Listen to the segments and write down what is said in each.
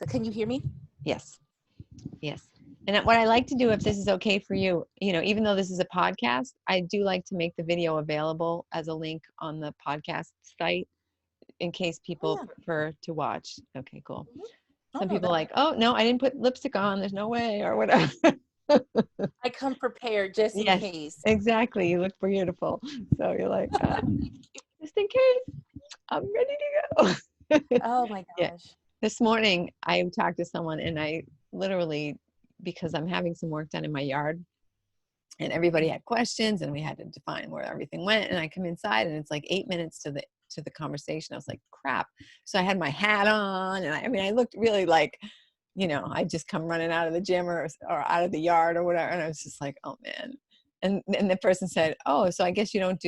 can you hear me? Yes. Yes. And what I like to do, if this is okay for you, even though this is a podcast, I do like to make the video available as a link on the podcast site in case Oh people yeah. prefer to watch. Okay, cool. Oh Some no, people that are like, oh, no, I didn't put lipstick on. There's no way or whatever. I come prepared just in Yes, case. exactly. You look beautiful. So you're like, just in case, I'm ready to go. Oh my Yeah. gosh. This morning, I talked to someone and I literally, because I'm having some work done in my yard and everybody had questions and we had to define where everything went. And I come inside and it's like 8 minutes to the conversation. I was like, crap. So I had my hat on and I looked really like, I just come running out of the gym or out of the yard or whatever. And I was just like, oh man. And the person said, oh, so I guess you don't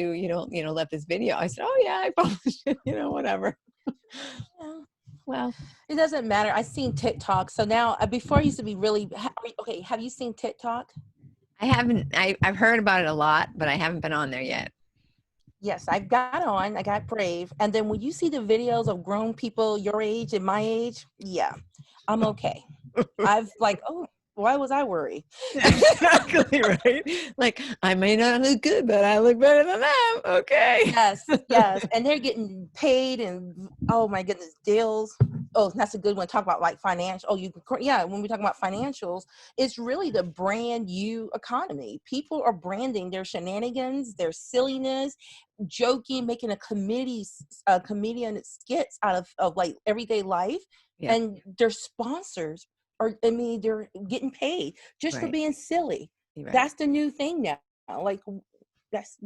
let this video. I said, oh yeah, I published it, whatever. Yeah. Well, It doesn't matter. I've seen TikTok. So now, before I used to be really, okay, have you seen TikTok? I haven't, I've heard about it a lot, but I haven't been on there yet. Yes, I got brave. And then when you see the videos of grown people your age and my age, yeah, I'm okay. I've like, oh, why was I worried? Exactly, right? Like, I may not look good, but I look better than them. Okay. Yes, yes. And they're getting paid and oh my goodness, deals. Oh, that's a good one. Talk about like financial. Oh, yeah, when we talk about financials, it's really the brand new economy. People are branding their shenanigans, their silliness, joking, making comedian skits out of like everyday life. Yeah. And their sponsors they're getting paid just for Right. being silly. Right. That's the new thing now. Like,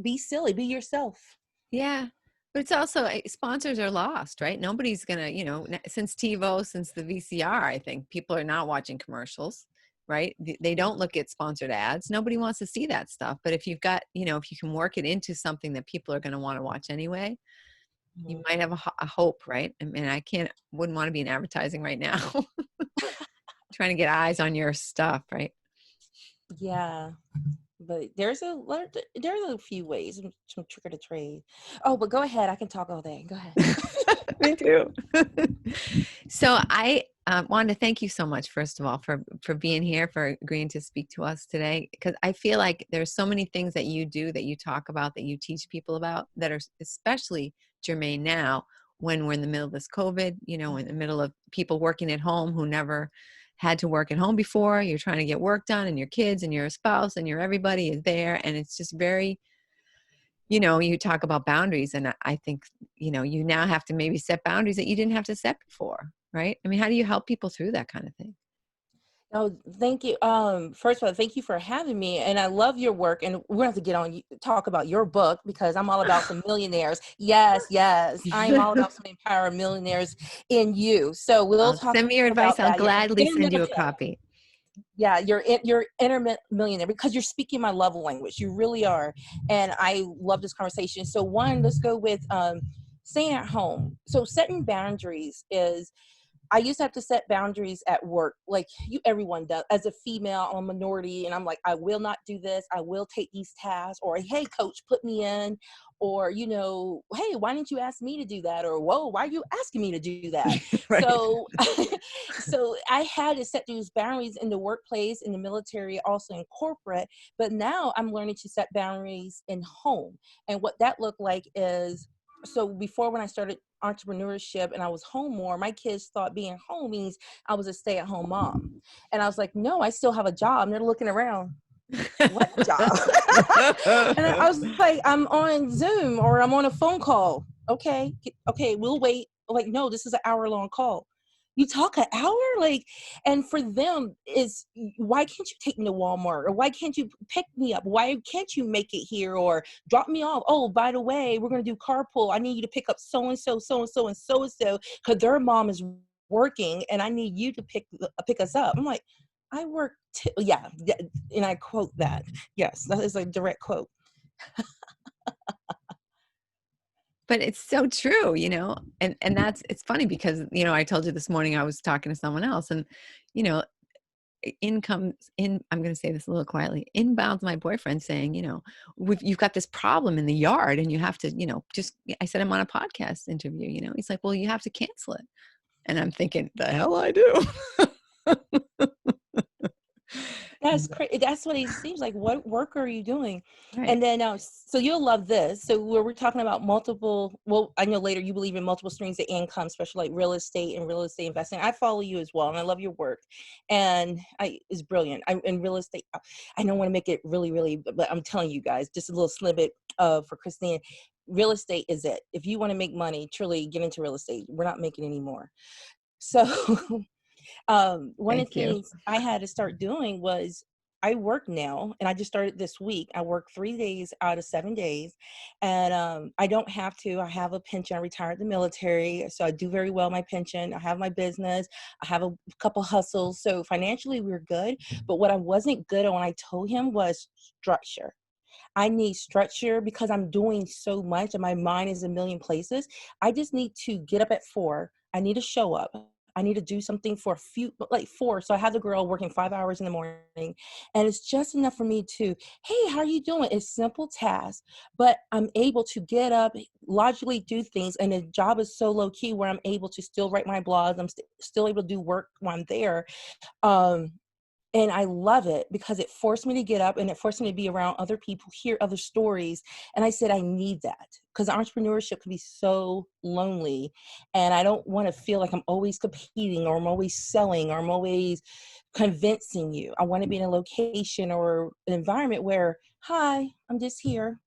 be silly, be yourself. Yeah. But it's also sponsors are lost, right? Nobody's going to, since TiVo, since the VCR, I think people are not watching commercials, right? They don't look at sponsored ads. Nobody wants to see that stuff. But if you've got, if you can work it into something that people are going to want to watch anyway, you might have a hope, right? I mean, wouldn't want to be in advertising right now. Trying to get eyes on your stuff, right? Yeah, but there's a few ways, some trick of the trade. Oh, but go ahead. I can talk all day. Go ahead. Me too. So I wanted to thank you so much, first of all, for being here, for agreeing to speak to us today, because I feel like there's so many things that you do, that you talk about, that you teach people about, that are especially germane now when we're in the middle of this COVID, in the middle of people working at home who never had to work at home before. You're trying to get work done, and your kids and your spouse and everybody is there. And it's just very, you talk about boundaries, and I think, you now have to maybe set boundaries that you didn't have to set before, right? I mean, how do you help people through that kind of thing? Oh, thank you. First of all, thank you for having me, and I love your work. And we're gonna have to get on talk about your book, because I'm all about some millionaires. Yes, yes, I'm all about some empower millionaires in you. So we'll talk Send me your advice. about I'll that. Your gladly inner send you a millionaire. copy. Yeah, you're inner millionaire, because you're speaking my love language. You really are, and I love this conversation. So one, let's go with staying at home. So setting boundaries is, I used to have to set boundaries at work, like everyone does. As a female, I'm a minority, and I'm like, I will not do this. I will take these tasks, or hey, coach, put me in, or hey, why didn't you ask me to do that? Or whoa, why are you asking me to do that? Right. So, so I had to set these boundaries in the workplace, in the military, also in corporate. But now I'm learning to set boundaries in home, and what that looked like is, so before, when I started entrepreneurship and I was home more, my kids thought being home means I was a stay-at-home mom. And I was like, no, I still have a job. And they're looking around, what job? And I was like, I'm on Zoom or I'm on a phone call. Okay, we'll wait. Like, no, this is an hour-long call. You talk an hour? Like, and for them is, why can't you take me to Walmart? Or why can't you pick me up? Why can't you make it here or drop me off? Oh, by the way, we're going to do carpool. I need you to pick up so-and-so, so-and-so, and so-and-so, because their mom is working and I need you to pick us up. I'm like, I work, yeah. And I quote that. Yes, that is a direct quote. But it's so true, and it's funny because, I told you this morning I was talking to someone else, and, I'm going to say this a little quietly, inbounds my boyfriend saying, you've got this problem in the yard and you have to, I said, I'm on a podcast interview, he's like, well, you have to cancel it. And I'm thinking, the hell I do. That's crazy. That's what it seems like. What work are you doing? Right. And then, so you'll love this. So where we're talking about multiple, well, I know later you believe in multiple streams of income, especially like real estate and real estate investing. I follow you as well, and I love your work. And it's brilliant. In real estate, I don't want to make it really, really, but I'm telling you guys, just a little snippet for Christine. Real estate is it. If you want to make money, truly get into real estate. We're not making any more. So one of Thank the you. things I had to start doing was I work now, and I just started this week. I work 3 days out of 7 days, and I don't have to. I have a pension. I retired the military, so I do very well my pension. I have my business. I have a couple hustles, so financially we're good. But what I wasn't good at when I told him was structure. I need structure because I'm doing so much and my mind is a million places. I just need to get up at 4. I need to show up. I need to do something for a few, like 4. So I have the girl working 5 hours in the morning, and it's just enough for me to, hey, how are you doing? It's simple tasks, but I'm able to get up, logically do things. And the job is so low key where I'm able to still write my blogs. I'm still able to do work while I'm there. Um, and I love it because it forced me to get up and it forced me to be around other people, hear other stories. And I said, I need that because entrepreneurship can be so lonely. And I don't want to feel like I'm always competing or I'm always selling or I'm always convincing you. I want to be in a location or an environment where, hi, I'm just here.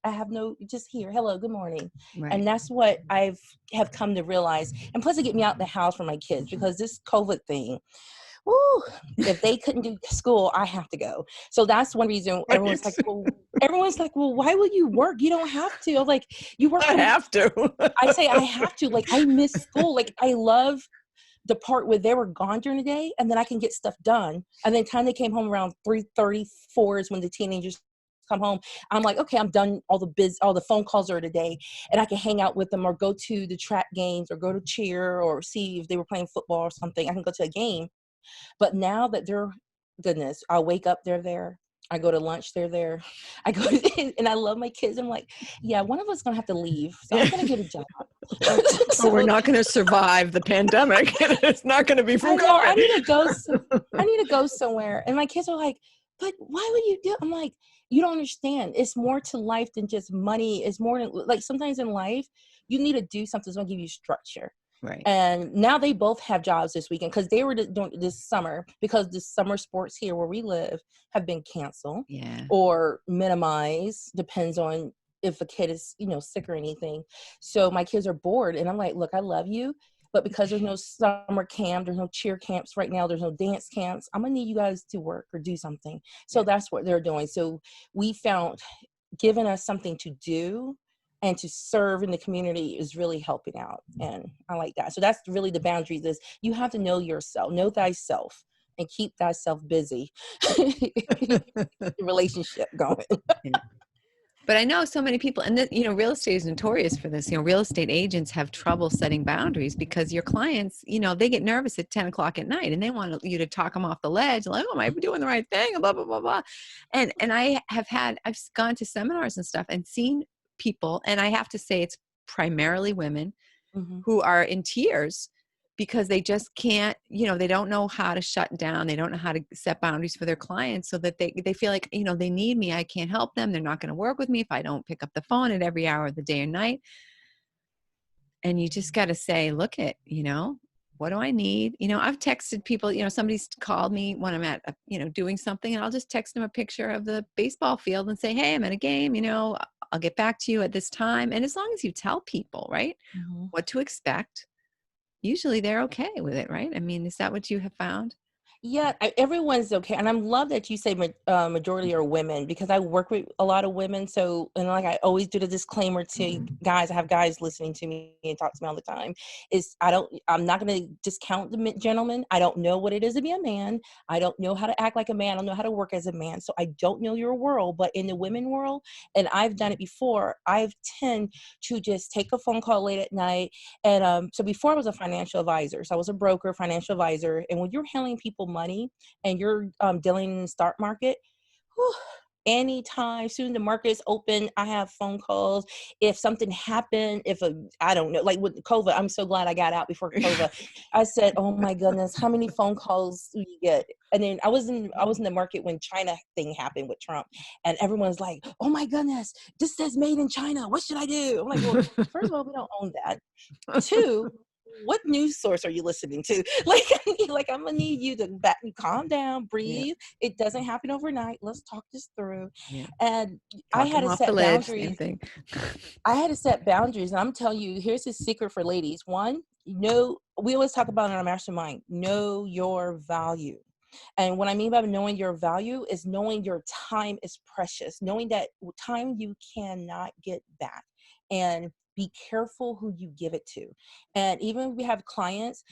I have no, just here. Hello, good morning. Right. And that's what have come to realize. And plus it get me out the house for my kids because this COVID thing, woo, if they couldn't do school, I have to go. So that's one reason Right. everyone's like, well, why will you work? You don't have to. I'm like, you work I from, have to. I say, I have to. Like, I miss school. Like, I love the part where they were gone during the day and then I can get stuff done. And then time they came home around 3:34 is when the teenagers come home. I'm like, okay, I'm done all the phone calls are today, and I can hang out with them or go to the track games or go to cheer or see if they were playing football or something. I can go to a game. But now that they're, goodness, I wake up, they're there. I go to lunch, they're there. I go and I love my kids. I'm like, yeah, one of us is gonna have to leave, so I'm gonna get a job. But we're So not going to survive the pandemic. It's not going to be I from know I need to go. COVID. I need to go somewhere. And my kids are like, but why would you do? I'm like, you don't understand. It's more to life than just money. It's more than, like, sometimes in life, you need to do something that's gonna give you structure. Right. And now they both have jobs this weekend because they were doing this summer because the summer sports here where we live have been canceled Yeah. or minimized, depends on if a kid is, sick or anything. So my kids are bored and I'm like, look, I love you, but because there's no summer camp, there's no cheer camps right now, there's no dance camps, I'm gonna need you guys to work or do something. So Yeah. that's what they're doing. So we found giving us something to do and to serve in the community is really helping out. And I like that. So that's really the boundaries is you have to know yourself, know thyself and keep thyself busy. Relationship going. Yeah. But I know so many people, and real estate is notorious for this. Real estate agents have trouble setting boundaries because your clients, they get nervous at 10 o'clock at night and they want you to talk them off the ledge. Like, oh, am I doing the right thing? Blah, blah, blah, blah. And I've gone to seminars and stuff and seen people, and I have to say it's primarily women Mhm. who are in tears because they just can't, they don't know how to shut down. They don't know how to set boundaries for their clients so that they feel like, they need me. I can't help them. They're not going to work with me if I don't pick up the phone at every hour of the day and night. And you just got to say, look at, what do I need? I've texted people, somebody's called me when I'm at, doing something, and I'll just text them a picture of the baseball field and say, hey, I'm at a game, I'll get back to you at this time. And as long as you tell people, right, Mhm. what to expect, usually they're okay with it, right? I mean, is that what you have found? Yeah, everyone's okay. And I'm love that you say majority are women because I work with a lot of women. So, and like I always do the disclaimer to guys, I have guys listening to me and talk to me all the time, is I'm not going to discount the gentleman. I don't know what it is to be a man. I don't know how to act like a man. I don't know how to work as a man. So I don't know your world, but in the women world, and I've done it before, I've tend to just take a phone call late at night. And so before I was a financial advisor, so I was a broker, financial advisor. And when you're handling people money and you're dealing in the stock market, whew, anytime. Soon the market's open, I have phone calls. If something happened, I don't know, like with COVID, I'm so glad I got out before COVID. I said, oh my goodness, how many phone calls do you get? And then I was in the market when China thing happened with Trump, and everyone's like, oh my goodness, this says made in China. What should I do? I'm like, well, first of all, we don't own that. Two, what news source are you listening to? Like I'm gonna need you to calm down, breathe. Yeah. It doesn't happen overnight. Let's talk this through. Yeah. And I had to set boundaries. I had to set boundaries, and I'm telling you, here's a secret for ladies. One, we always talk about in our mastermind, know your value. And what I mean by knowing your value is knowing your time is precious, knowing that time you cannot get back, and be careful who you give it to. And even we have clients,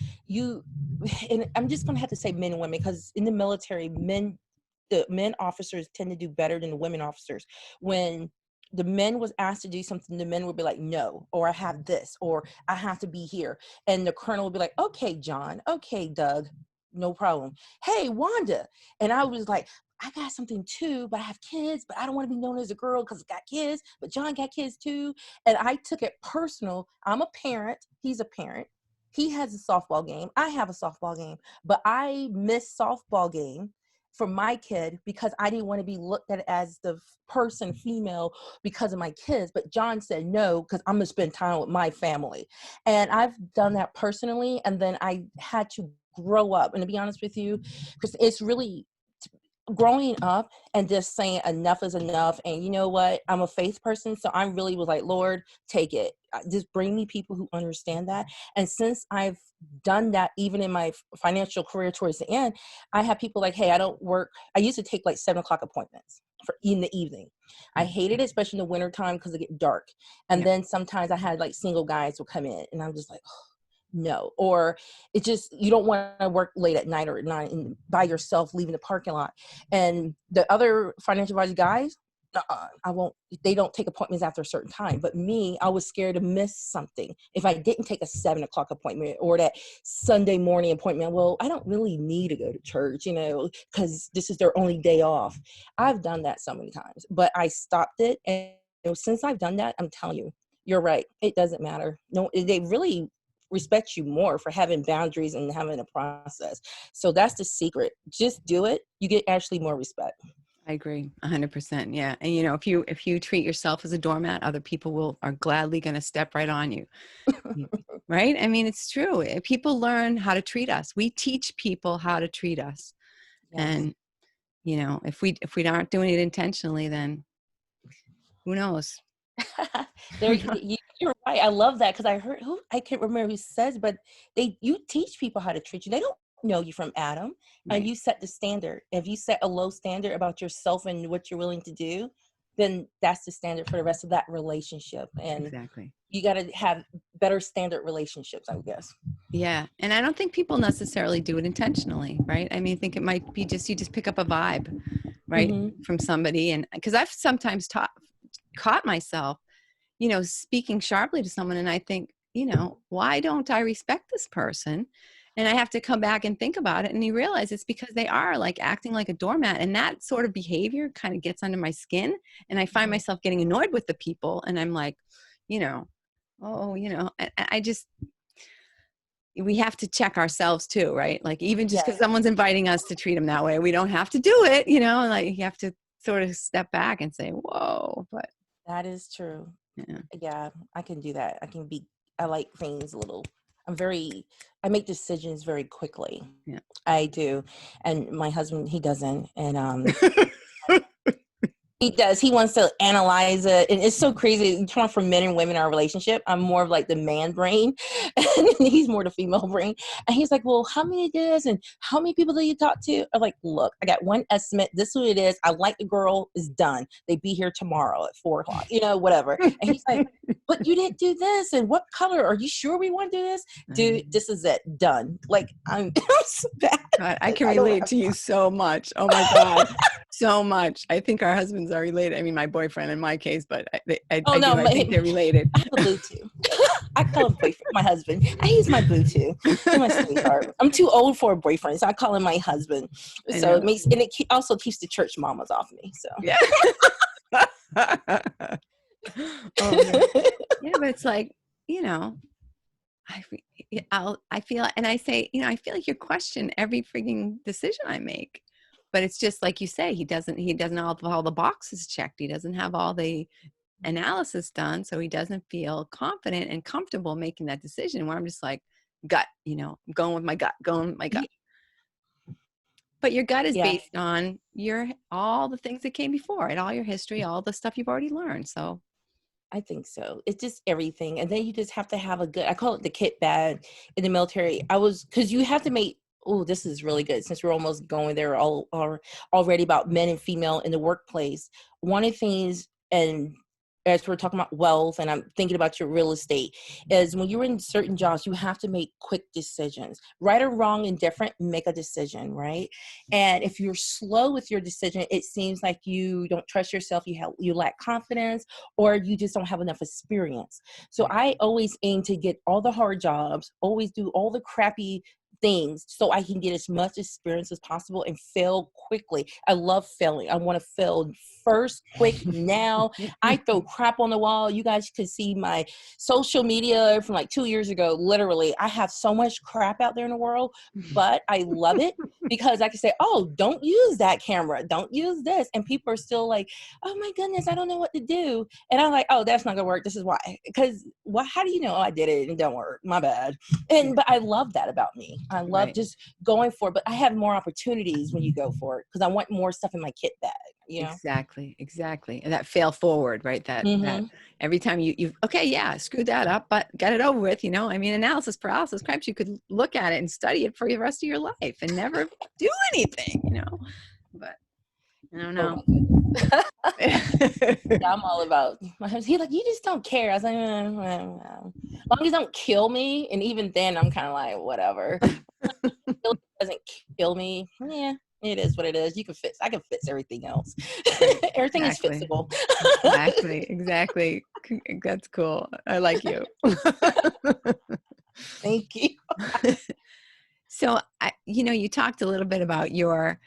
and I'm just going to have to say men and women, because in the military, the men officers tend to do better than the women officers. When the men was asked to do something, the men would be like, no, or I have this, or I have to be here. And the colonel would be like, okay, John, okay, Doug, no problem. Hey, Wanda. And I was like, I got something too, but I have kids, but I don't want to be known as a girl because I got kids, but John got kids too. And I took it personal. I'm a parent. He's a parent. He has a softball game. I have a softball game, but I missed softball game for my kid because I didn't want to be looked at as the person, female, because of my kids. But John said no, because I'm going to spend time with my family. And I've done that personally. And then I had to grow up. And to be honest with you, because it's really growing up and just saying enough is enough. And you know what? I'm a faith person. So I really was like, Lord, take it. Just bring me people who understand that. And since I've done that, even in my financial career towards the end, I have people like, hey, I don't work. I used to take like 7:00 appointments in the evening. I hated it, especially in the wintertime because it get dark. And then sometimes I had like single guys will come in and I'm just like, oh, no. Or it just, you don't want to work late at night or at night and by yourself leaving the parking lot. And the other financial advisor guys, I won't, they don't take appointments after a certain time. But me, I was scared to miss something. If I didn't take a 7:00 appointment or that Sunday morning appointment, well, I don't really need to go to church, because this is their only day off. I've done that so many times, but I stopped it. And since I've done that, I'm telling you, you're right. It doesn't matter. No, they really respect you more for having boundaries and having a process. So that's the secret. Just do it. You get actually more respect. I agree 100%. Yeah. And if you treat yourself as a doormat, other people are gladly going to step right on you. Right. I mean, it's true. People learn how to treat us. We teach people how to treat us. Yes. And, if we aren't doing it intentionally, then who knows? You're right. I love that. Cause I heard I can't remember who says, but you teach people how to treat you. They don't know you from Adam. Right. And you set the standard. If you set a low standard about yourself and what you're willing to do, then that's the standard for the rest of that relationship. And exactly. You got to have better standard relationships, I guess. Yeah. And I don't think people necessarily do it intentionally, right? I mean, I think it might be you just pick up a vibe, right? Mm-hmm. From somebody. And because I've sometimes caught myself, speaking sharply to someone, and I think, why don't I respect this person? And I have to come back and think about it. And you realize it's because they are like acting like a doormat. And that sort of behavior kind of gets under my skin. And I find myself getting annoyed with the people. And I'm like, we have to check ourselves too, right? Like even just because someone's inviting us to treat them that way, we don't have to do it, like you have to sort of step back and say, whoa, but. That is true. Yeah, I can do that. I like things a little. I make decisions very quickly. Yeah, I do. And my husband, he doesn't. And he does. He wants to analyze it. And it's so crazy. You talk from men and women in our relationship. I'm more of like the man brain. And he's more the female brain. And he's like, well, how many this and how many people do you talk to? I'm like, look, I got one estimate. This is what it is. I like the girl. Is done. They be here tomorrow at 4:00, whatever. And he's like, but you didn't do this. And what color? Are you sure we want to do this? Dude, this is it. Done. Like, I'm so bad. God, I can relate to you so much. Oh my God. So much. I think our husbands are related. I mean, my boyfriend in my case, but I think they're related. I believe too. I call him boyfriend, my husband. He's my boo too. He's my sweetheart. I'm too old for a boyfriend, so I call him my husband. I So it know. makes, and it also keeps the church mamas off me. So Yeah. Oh man. Yeah, but it's like, you know, I feel, and I say, you know, I feel like you question every freaking decision I make. But it's just like you say, he doesn't have all the boxes checked. He doesn't have all the analysis done, so he doesn't feel confident and comfortable making that decision. Where I'm just like, gut, you know, going with my gut, going with my gut. But your gut is yeah, based on your all the things that came before it, all your history, all the stuff you've already learned. So I think so. It's just everything. And then you just have to have a good, I call it the kit bag in the military. Because you have to make, oh, this is really good since we're almost going there already about men and female in the workplace. One of the things, and as we're talking about wealth and I'm thinking about your real estate, is when you're in certain jobs, you have to make quick decisions. Right or wrong, indifferent, make a decision, right? And if you're slow with your decision, it seems like you don't trust yourself, you lack confidence, or you just don't have enough experience. So I always aim to get all the hard jobs, always do all the crappy things so I can get as much experience as possible and fail quickly. I love failing. I want to fail first, quick, now. I throw crap on the wall. You guys could see my social media from like 2 years ago. Literally, I have so much crap out there in the world, but I love it because I can say, oh, don't use that camera. Don't use this. And people are still like, oh my goodness, I don't know what to do. And I'm like, oh, that's not gonna work. This is why. Because how do you know I did it and it don't work? My bad. But I love that about me. I love right. just going for it. But I have more opportunities when you go for it because I want more stuff in my kit bag, you know? Exactly, exactly. And that fail forward, right? That Mm-hmm. every time you okay, yeah, screwed that up, but get it over with, you know. I mean, analysis paralysis, perhaps you could look at it and study it for the rest of your life and never do anything, you know. But I don't Oh know. my goodness. Yeah, I'm all about my husband. He's like, you just don't care. I was like, well. As long as don't kill me. And even then I'm kind of like, whatever. It doesn't kill me. Yeah, it is what it is. I can fix everything else. Right. Everything is Exactly. fixable. Exactly. Exactly. That's cool. I like you. Thank you. So, you know, you talked a little bit about your,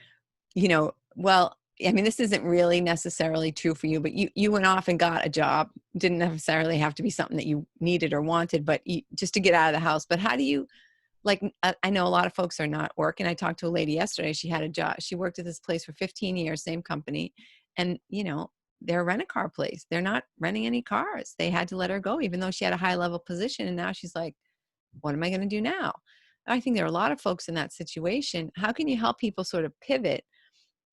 you know, well, I mean, this isn't really necessarily true for you, but you went off and got a job. Didn't necessarily have to be something that you needed or wanted, but just to get out of the house. But how do you, like, I know a lot of folks are not working. I talked to a lady yesterday. She had a job. She worked at this place for 15 years, same company. And, you know, they're a rent-a-car place. They're not renting any cars. They had to let her go, even though she had a high level position. And now she's like, what am I going to do now? I think there are a lot of folks in that situation. How can you help people sort of pivot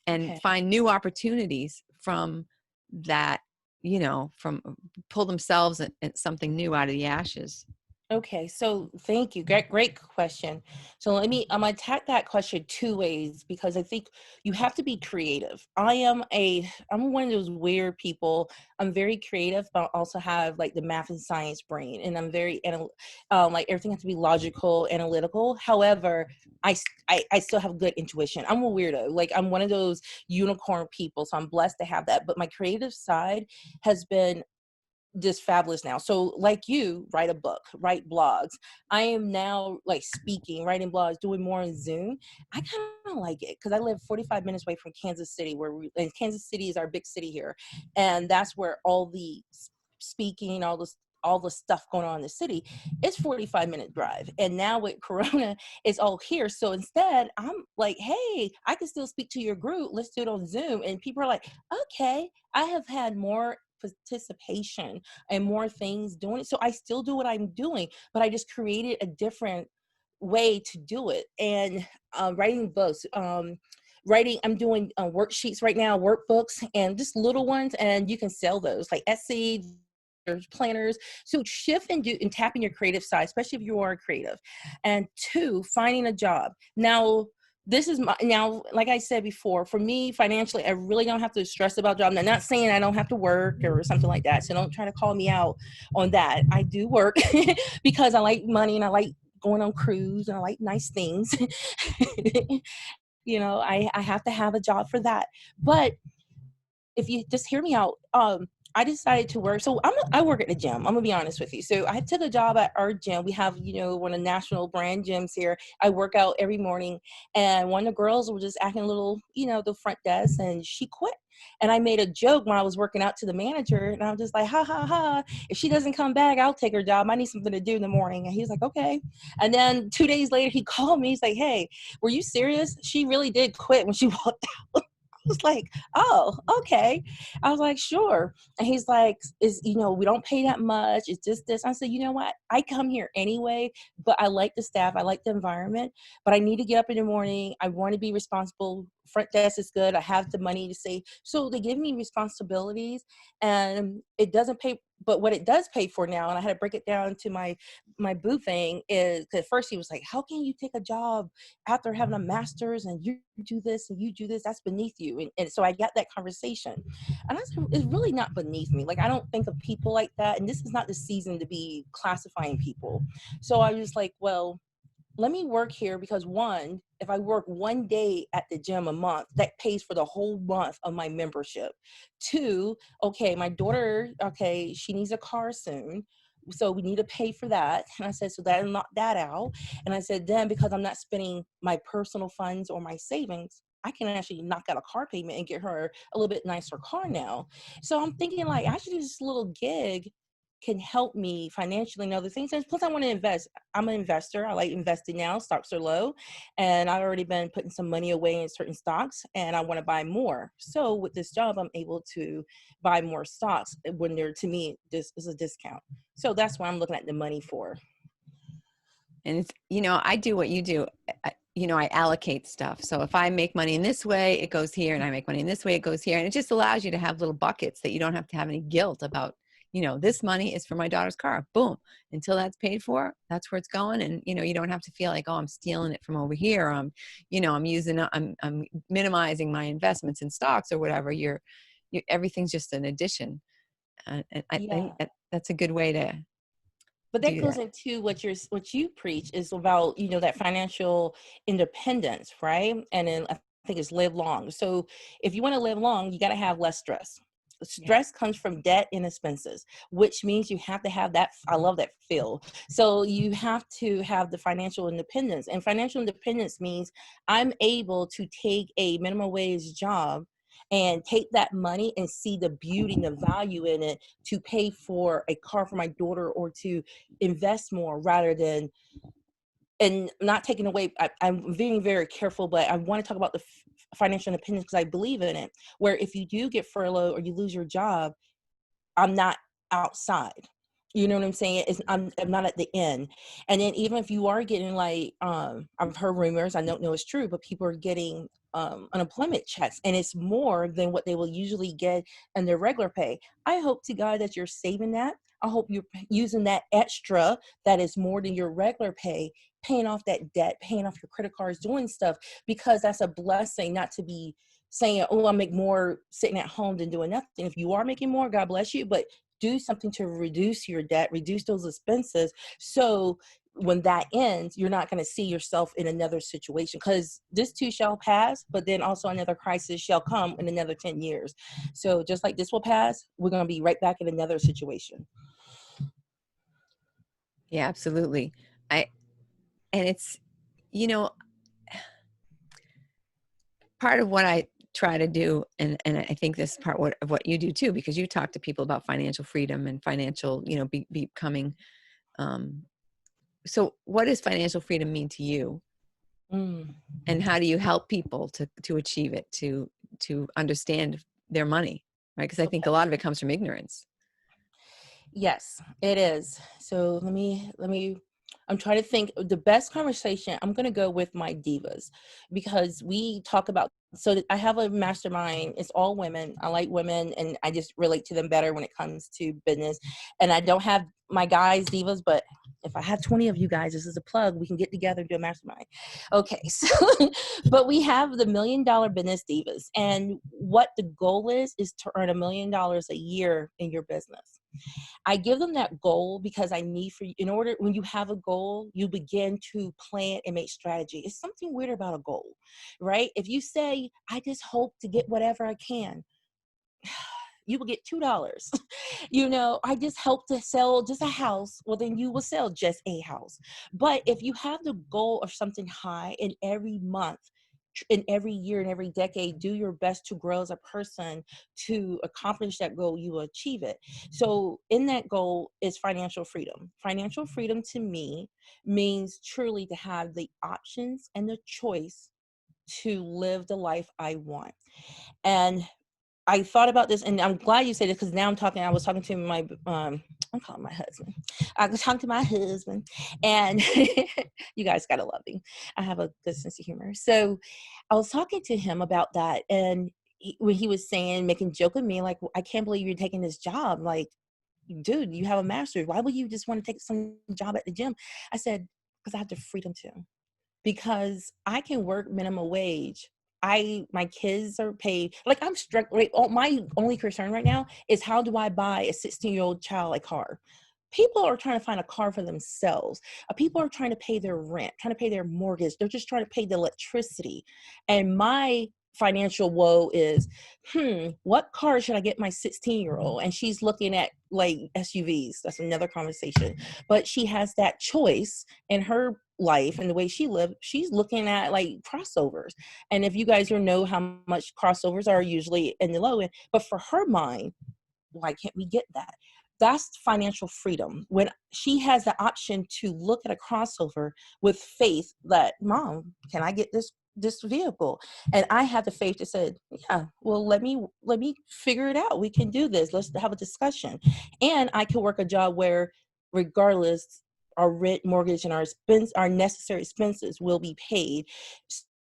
and Okay. find new opportunities from that, you know, from pull themselves and something new out of the ashes? Okay, so thank you. Great question. So I'm gonna attack that question two ways because I think you have to be creative. I'm one of those weird people. I'm very creative, but I also have like the math and science brain, and I'm very like everything has to be logical, analytical. However, I still have good intuition. I'm a weirdo. Like I'm one of those unicorn people, so I'm blessed to have that. But my creative side has been just fabulous now. So like you write a book, write blogs. I am now like speaking, writing blogs, doing more on Zoom. I kind of like it because I live 45 minutes away from Kansas City and Kansas City is our big city here. And that's where all the speaking, all the stuff going on in the city, it's 45-minute drive. And now with Corona, it's all here. So instead, I'm like, hey, I can still speak to your group. Let's do it on Zoom. And people are like, okay, I have had more participation and more things doing it. So I still do what I'm doing, but I just created a different way to do it. And writing books, I'm doing worksheets right now, workbooks, and just little ones, and you can sell those like Etsy. There's planners. So shift and tap in your creative side, especially if you are creative. And two, finding a job. Now, like I said before, for me financially, I really don't have to stress about job. I'm not saying I don't have to work or something like that. So don't try to call me out on that. I do work because I like money and I like going on cruise and I like nice things. I have to have a job for that. But if you just hear me out, I decided to work. So I work at the gym. I'm gonna be honest with you. So I took a job at our gym. We have, one of the national brand gyms here. I work out every morning, and one of the girls was just acting a little, the front desk, and she quit. And I made a joke when I was working out to the manager, and I was just like, ha ha ha. If she doesn't come back, I'll take her job. I need something to do in the morning. And he was like, okay. And then 2 days later, he called me. He's like, hey, were you serious? She really did quit when she walked out. I was like, oh, okay. I was like, sure. And he's like, we don't pay that much. It's just this. I said, you know what? I come here anyway, but I like the staff. I like the environment, but I need to get up in the morning. I want to be responsible. Front desk is good. I have the money to save. So they give me responsibilities, and it doesn't pay. But what it does pay for now, and I had to break it down to my boo thing, is because at first he was like, how can you take a job after having a master's and you do this and you do this? That's beneath you. And so I got that conversation. And I said, it's really not beneath me. Like, I don't think of people like that. And this is not the season to be classifying people. So I was like, well, let me work here, because one, if I work 1 day at the gym a month, that pays for the whole month of my membership. Two, okay, my daughter, okay, she needs a car soon. So we need to pay for that. And I said, so that'll knock that out. And I said, then because I'm not spending my personal funds or my savings, I can actually knock out a car payment and get her a little bit nicer car now. So I'm thinking, like, actually this little gig can help me financially and other things. And plus I want to invest. I'm an investor. I like investing now. Stocks are low, and I've already been putting some money away in certain stocks, and I want to buy more. So with this job, I'm able to buy more stocks when they're, to me, this is a discount. So that's what I'm looking at the money for. And it's, I do what you do. I allocate stuff. So if I make money in this way, it goes here, and I make money in this way, it goes here. And it just allows you to have little buckets that you don't have to have any guilt about. This money is for my daughter's car. Boom. Until that's paid for, that's where it's going. And, you don't have to feel like, oh, I'm stealing it from over here. Or I'm minimizing my investments in stocks or whatever. Everything's just an addition. And I think Yeah. that's a good way to But that do goes that. into what you preach is about, that financial independence, right? And then I think it's live long. So if you want to live long, you got to have less stress. Yeah. Stress comes from debt and expenses, which means you have to have that. I love that feel. So you have to have the financial independence, and financial independence means I'm able to take a minimum wage job and take that money and see the beauty and the value in it to pay for a car for my daughter, or to invest more, rather than, and not taking away. I'm being very careful, but I want to talk about the financial independence, because I believe in it, where if you do get furloughed or you lose your job, I'm not outside. You know what I'm saying? I'm not at the end. And then even if you are getting, like, I've heard rumors, I don't know it's true, but people are getting unemployment checks, and it's more than what they will usually get in their regular pay. I hope to God that you're saving that. I hope you're using that extra that is more than your regular pay, paying off that debt, paying off your credit cards, doing stuff, because that's a blessing, not to be saying, oh, I make more sitting at home than doing nothing. If you are making more, God bless you, but do something to reduce your debt, reduce those expenses. So when that ends, you're not going to see yourself in another situation, because this too shall pass, but then also another crisis shall come in another 10 years. So just like this will pass, we're going to be right back in another situation. Yeah, absolutely. And it's, you know, part of what I try to do, and I think this is part of what you do too, because you talk to people about financial freedom and financial, becoming. So what does financial freedom mean to you? Mm. And how do you help people to achieve it, to understand their money? Right. Because I think a lot of it comes from ignorance. Yes, it is. So let me I'm trying to think of the best conversation. I'm going to go with my divas, because we talk about, so I have a mastermind. It's all women. I like women, and I just relate to them better when it comes to business. And I don't have my guys divas, but if I have 20 of you guys, this is a plug, we can get together and do a mastermind. Okay. So but we have the Million Dollar Business Divas, and what the goal is to earn $1 million a year in your business. I give them that goal because I need for you, in order, when you have a goal, you begin to plan and make strategy. It's something weird about a goal, right? If you say, I just hope to get whatever I can, you will get $2. I just help to sell just a house. Well, then you will sell just a house. But if you have the goal of something high, in every month, in every year, and every decade, do your best to grow as a person to accomplish that goal, you will achieve it. So in that goal is financial freedom. Financial freedom to me means truly to have the options and the choice to live the life I want. And I thought about this, and I'm glad you said it, because now I was talking to my, I'm calling my husband. I was talking to my husband, and you guys gotta love me. I have a good sense of humor. So I was talking to him about that, and when he was saying, making joke with me, like, I can't believe you're taking this job. Like, dude, you have a master's. Why would you just want to take some job at the gym? I said, because I have the freedom to, because I can work minimum wage. My kids are paid. Like, I'm struck. Right, my only concern right now is, how do I buy a 16-year-old child a car? People are trying to find a car for themselves. People are trying to pay their rent, trying to pay their mortgage. They're just trying to pay the electricity. And my financial woe is, what car should I get my 16-year-old? And she's looking at like SUVs. That's another conversation. But she has that choice in her life and the way she lived. She's looking at like crossovers. And if you guys know how much crossovers are usually in the low end, but for her mind, why can't we get that? That's financial freedom. When she has the option to look at a crossover with faith that, Mom, can I get this vehicle? And I have the faith to say, yeah, well, let me figure it out. We can do this. Let's have a discussion. And I can work a job where, regardless, our rent, mortgage, and our necessary expenses will be paid.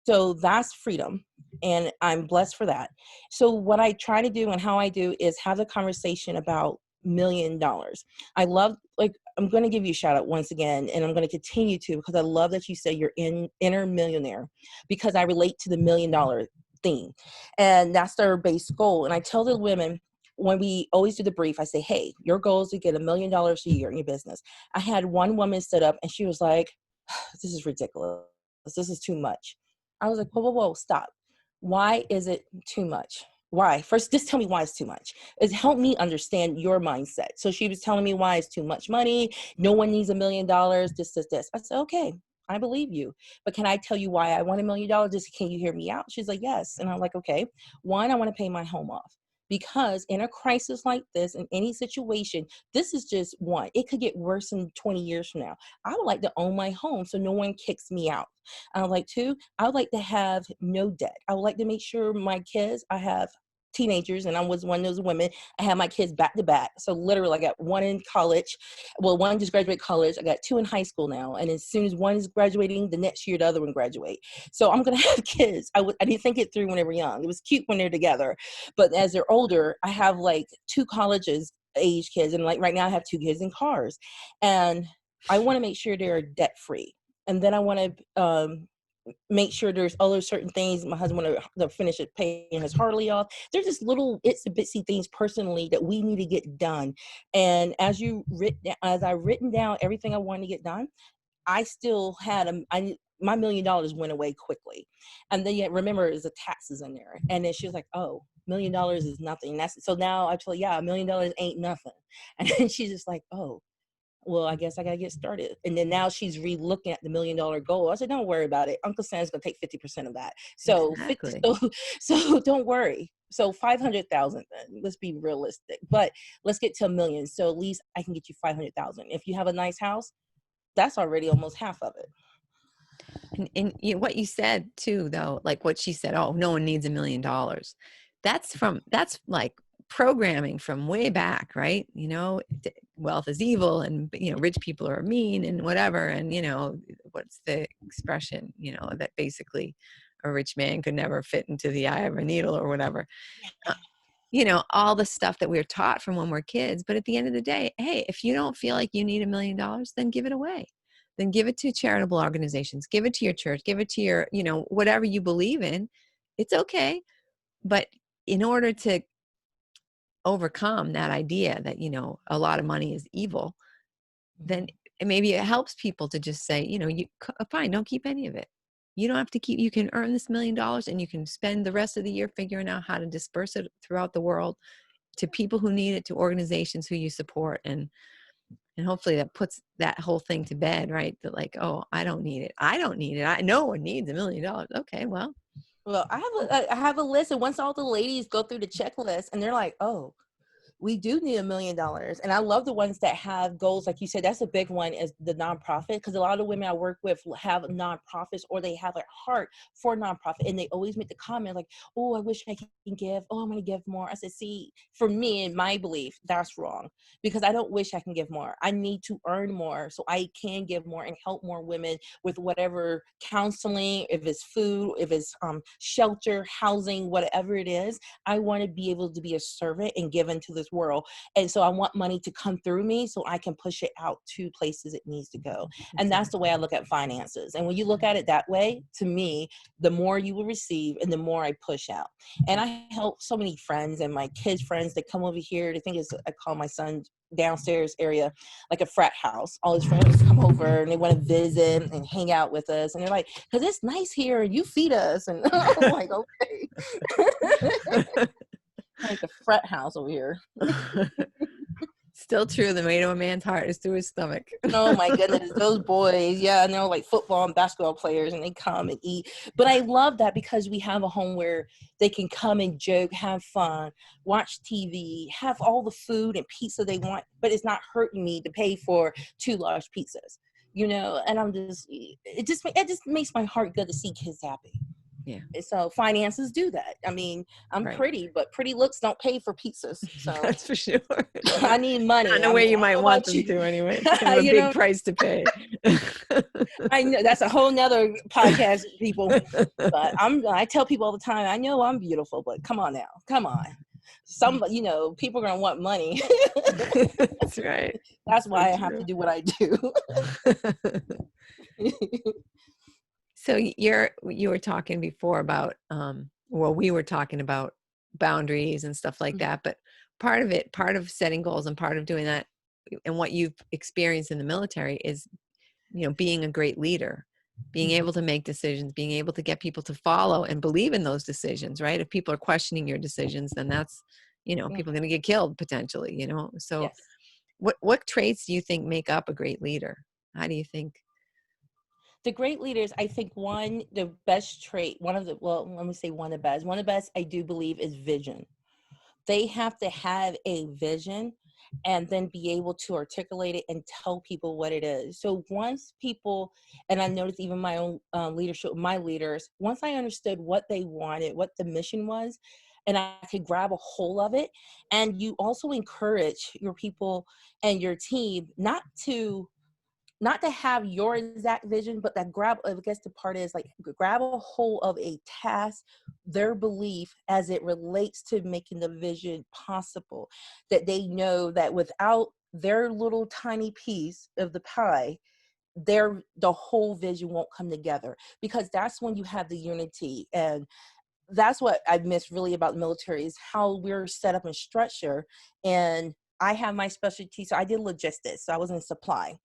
So that's freedom. And I'm blessed for that. So what I try to do and how I do is have a conversation about $1 million. I love, like, I'm going to give you a shout out once again, and I'm going to continue to, because I love that you say you're inner millionaire, because I relate to the $1 million theme. And that's their base goal. And I tell the women, when we always do the brief, I say, hey, your goal is to get $1 million a year in your business. I had one woman stood up and she was like, this is ridiculous. This is too much. I was like, whoa, whoa, whoa, stop. Why is it too much? Why? First, just tell me why it's too much. It helped me understand your mindset. So she was telling me why it's too much money. No one needs $1 million. This. I said, okay, I believe you. But can I tell you why I want $1 million? Just, can you hear me out? She's like, yes. And I'm like, okay. One, I want to pay my home off. Because in a crisis like this, in any situation, this is just one. It could get worse in 20 years from now. I would like to own my home so no one kicks me out. I would like to. I would like to have no debt. I would like to make sure my kids, I have teenagers, and I was one of those women. I have my kids back to back. So literally, I got one in college. Well, one just graduated college. I got two in high school now. And as soon as one is graduating, the next year, the other one graduate. So I'm going to have kids. I didn't think it through when they were young. It was cute when they're together. But as they're older, I have like two colleges age kids. And like right now I have two kids in cars. And I want to make sure they're debt free. And then I want to make sure there's other certain things. My husband want to finish it, paying his Harley off. There's just little itsy bitsy things personally that we need to get done. And as I written down everything I wanted to get done, I still had my $1 million went away quickly. And then yet remember, there's the taxes in there. And then she was like, oh, $1 million is nothing. That's so now I tell her, yeah, $1 million ain't nothing. And then she's just like, oh, well, I guess I got to get started. And then now she's re-looking at the $1 million goal. I said, don't worry about it. Uncle Sam's going to take 50% of that. So, Exactly. so don't worry. So 500,000, let's be realistic, but let's get to 1 million. So at least I can get you 500,000. If you have a nice house, that's already almost half of it. And what you said too, though, like what she said, oh, no one needs $1 million. That's like programming from way back, right? Wealth is evil, and rich people are mean and whatever. And what's the expression? That basically a rich man could never fit into the eye of a needle or whatever. All the stuff that we're taught from when we're kids. But at the end of the day, hey, if you don't feel like you need $1 million, then give it away. Then give it to charitable organizations, give it to your church, give it to your, whatever you believe in. It's okay. But in order to overcome that idea that, a lot of money is evil, then maybe it helps people to just say, fine, don't keep any of it. You don't have to keep, you can earn this $1 million and you can spend the rest of the year figuring out how to disperse it throughout the world. to people who need it, to organizations who you support, and hopefully that puts that whole thing to bed, right? That like, oh, I don't need it. I don't need it. No one needs $1 million. Okay, well. Well, I have a list, and once all the ladies go through the checklist, and they're like, oh, we do need $1 million. And I love the ones that have goals. Like you said, that's a big one, is the nonprofit. Because a lot of the women I work with have nonprofits, or they have a heart for nonprofit. And they always make the comment like, oh, I wish I can give. Oh, I'm going to give more. I said, see, for me and my belief, that's wrong. Because I don't wish I can give more. I need to earn more so I can give more and help more women with whatever counseling, if it's food, if it's shelter, housing, whatever it is. I want to be able to be a servant and give into this world. And so I want money to come through me so I can push it out to places it needs to go. And that's the way I look at finances. And when you look at it that way, to me, the more you will receive and the more I push out. And I help so many friends and my kids' friends that come over here. They think it's, I call my son downstairs area like a frat house. All his friends come over and they want to visit and hang out with us. And they're like, because it's nice here and you feed us. And I'm like, okay. Like a frat house over here. Still true. The way to a man's heart is through his stomach. Oh my goodness, those boys. Yeah, and they're like football and basketball players, and they come and eat. But I love that because we have a home where they can come and joke, have fun, watch TV, have all the food and pizza they want, but it's not hurting me to pay for 2 large pizzas, you know. And it just makes my heart good to see kids happy. Yeah. So finances do that. I mean, I'm pretty, but pretty looks don't pay for pizzas. So that's for sure. I need money. In a way you might want them to anyway. It's kind of a big price to pay. I know that's a whole nother podcast, people. But I tell people all the time, I know I'm beautiful, but come on now. Come on. People are going to want money. That's right. That's why I have to do what I do. So you were talking before about, we were talking about boundaries and stuff like that, but part of setting goals and part of doing that and what you've experienced in the military is, being a great leader, being able to make decisions, being able to get people to follow and believe in those decisions, right? If people are questioning your decisions, then that's, people are going to get killed potentially, So yes. What traits do you think make up a great leader? How do you think? The great leaders, I think the best trait, let me say one of the best. One of the best I do believe is vision. They have to have a vision and then be able to articulate it and tell people what it is. So once people, and I noticed even my own leadership, my leaders, once I understood what they wanted, what the mission was, and I could grab a hold of it, and you also encourage your people and your team not to have your exact vision, but that I guess the part is like grab a hold of a task, their belief as it relates to making the vision possible, that they know that without their little tiny piece of the pie, the whole vision won't come together, because that's when you have the unity. And that's what I miss really about the military, is how we're set up in structure. And I have my specialty. So I did logistics. So I was in supply.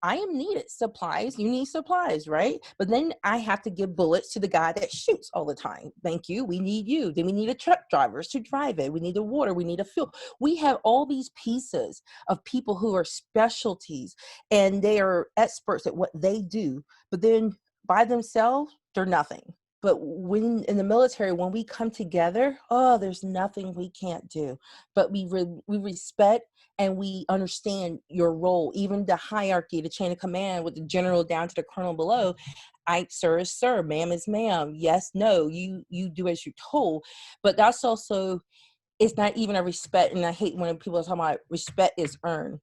I am needed supplies. You need supplies, right? But then I have to give bullets to the guy that shoots all the time. Thank you. We need you. Then we need a truck drivers to drive it. We need the water. We need a fuel. We have all these pieces of people who are specialties, and they are experts at what they do. But then by themselves, they're nothing. But when in the military, when we come together, there's nothing we can't do. But we respect and we understand your role, even the hierarchy, the chain of command with the general down to the colonel below. Sir is sir, ma'am is ma'am. Yes, no, you do as you're told. But that's also, it's not even a respect. And I hate when people are talking about respect is earned.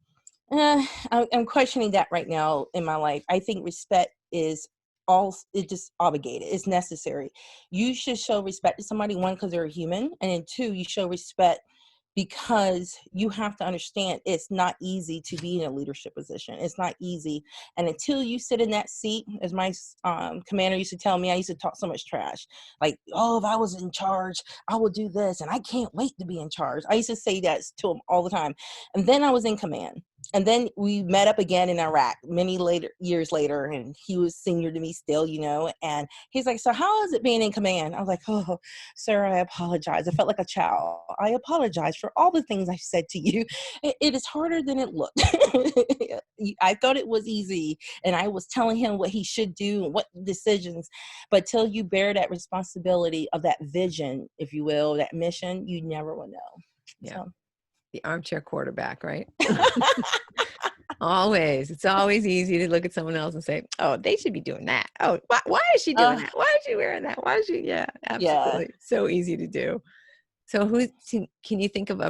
I'm questioning that right now in my life. I think respect is it's just obligated. It's necessary. You should show respect to somebody, one, because they're a human, and then two, you show respect because you have to understand it's not easy to be in a leadership position. It's not easy. And until you sit in that seat, as my commander used to tell me, I used to talk so much trash. Like, if I was in charge, I would do this, and I can't wait to be in charge. I used to say that to him all the time. And then I was in command. And then we met up again in Iraq many years later, and he was senior to me still, and he's like, so how is it being in command? I was like, oh, sir, I apologize. I felt like a child. I apologize for all the things I said to you. It is harder than it looked. I thought it was easy, and I was telling him what he should do and what decisions, but till you bear that responsibility of that vision, if you will, that mission, you never will know. Yeah. So. The armchair quarterback, right? Always. It's always easy to look at someone else and say, oh, they should be doing that. Oh, why is she doing that? Why is she wearing that? Why is she? Yeah, absolutely. Yeah. So easy to do. So can you think of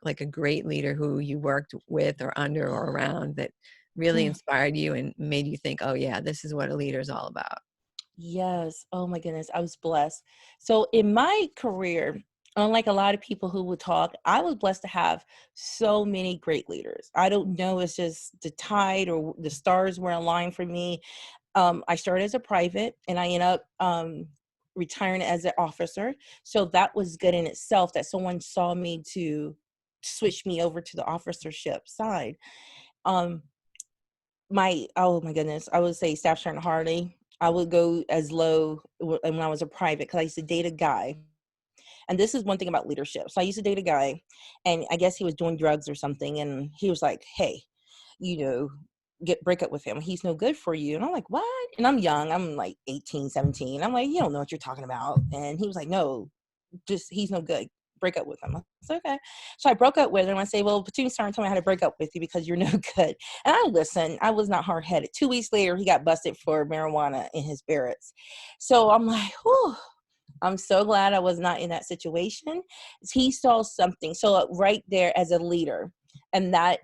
like a great leader who you worked with or under or around that really inspired you and made you think, oh yeah, this is what a leader is all about? Yes. Oh my goodness. I was blessed. So in my career, unlike a lot of people who would talk, I was blessed to have so many great leaders. I don't know, it's just the tide or the stars were aligned for me. I started as a private, and I ended up retiring as an officer. So that was good in itself that someone saw me to switch me over to the officership side. Um, oh my goodness, I would say Staff Sergeant Hardy. I would go as low when I was a private, because I used to date a guy. And this is one thing about leadership. So I used to date a guy, and I guess he was doing drugs or something. And he was like, hey, break up with him. He's no good for you. And I'm like, what? And I'm young. I'm like 18, 17. I'm like, you don't know what you're talking about. And he was like, no, just, he's no good. Break up with him. I said, okay. So I broke up with him. I say, well, platoon sergeant told me how to break up with you because you're no good. And I listened. I was not hard headed. 2 weeks later, he got busted for marijuana in his barracks. So I'm like, whew. I'm so glad I was not in that situation. He saw something. So right there as a leader, and that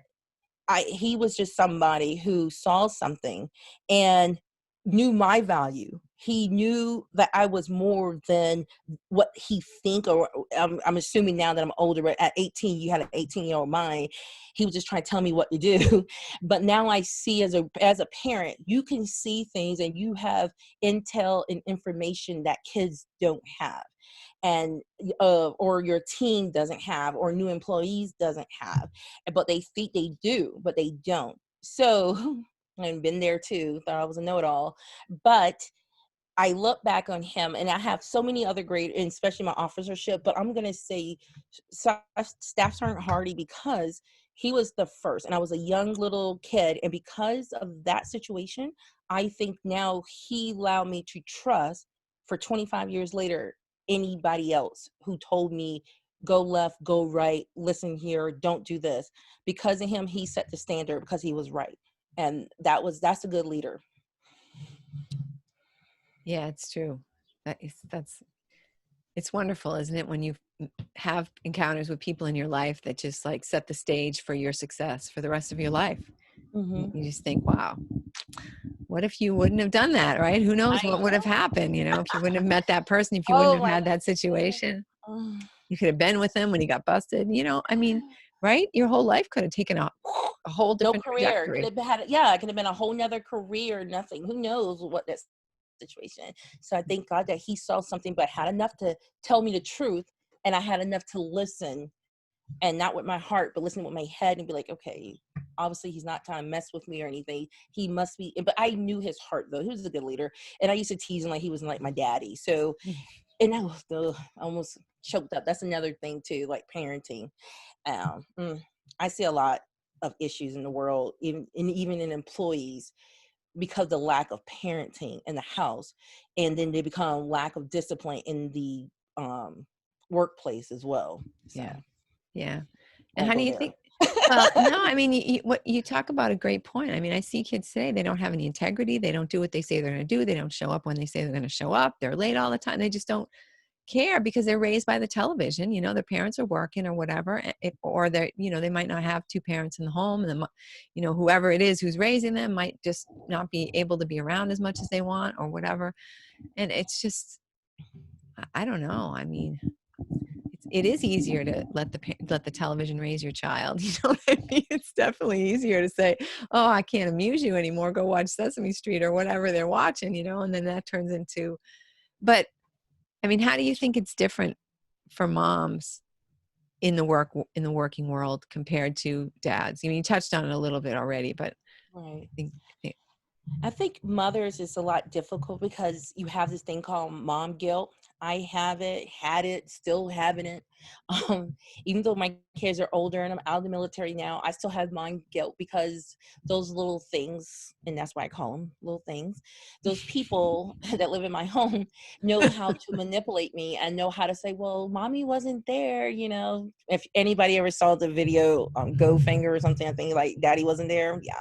he was just somebody who saw something and knew my value. He knew that I was more than what he think, or I'm assuming now that I'm older, but at 18, you had an 18-year-old mind. He was just trying to tell me what to do. But now I see as a parent, you can see things and you have intel and information that kids don't have, and or your team doesn't have, or new employees doesn't have, but they think they do, but they don't. So I've been there too, thought I was a know-it-all. But I look back on him, and I have so many other great, and especially my officership, but I'm going to say Staff Sergeant Hardy, because he was the first, and I was a young little kid. And because of that situation, I think now he allowed me to trust for 25 years later, anybody else who told me, go left, go right, listen here, don't do this. Because of him, he set the standard because he was right. And that's a good leader. Yeah, it's true. It's wonderful, isn't it? When you have encounters with people in your life that just like set the stage for your success for the rest of your life. Mm-hmm. You just think, wow, what if you wouldn't have done that, right? Who knows what would have happened, if you wouldn't have met that person, if you wouldn't have had that situation. You could have been with him when he got busted. I mean, right? Your whole life could have taken a whole different career. trajectory. Could have had, yeah, it could have been a whole nother career, nothing. Who knows what that situation. So I thank God that he saw something, but had enough to tell me the truth. And I had enough to listen, and not with my heart, but listen with my head, and be like, okay, obviously he's not trying to mess with me or anything. He must be, but I knew his heart though. He was a good leader. And I used to tease him like he was like my daddy. So, and I was almost choked up. That's another thing too, like parenting. I see a lot of issues in the world, even in employees, because of the lack of parenting in the house, and then they become lack of discipline in the workplace as well. So, yeah. And how do you think? Well, no, I mean, what you talk about a great point. I mean, I see kids today, they don't have any integrity. They don't do what they say they're going to do. They don't show up when they say they're going to show up. They're late all the time. They just don't care because they're raised by the television. Their parents are working or whatever, or they're, they might not have two parents in the home, and then, whoever it is who's raising them might just not be able to be around as much as they want or whatever. And it's just, I don't know. I mean, it is easier to let the television raise your child. You know what I mean? It's definitely easier to say, oh, I can't amuse you anymore. Go watch Sesame Street or whatever they're watching, and then that turns into, but I mean, how do you think it's different for moms in the working world compared to dads? I mean, you touched on it a little bit already, but Right. I think I think mothers is a lot difficult because you have this thing called mom guilt. I have it, had it, still having it. Um, Even though my kids are older and I'm out of the military now, I still have mom guilt because those little things, and that's why I call them little things, those people that live in my home know how to manipulate me and know how to say, well, mommy wasn't there. If anybody ever saw the video Go Finger or something, I think like daddy wasn't there. Yeah,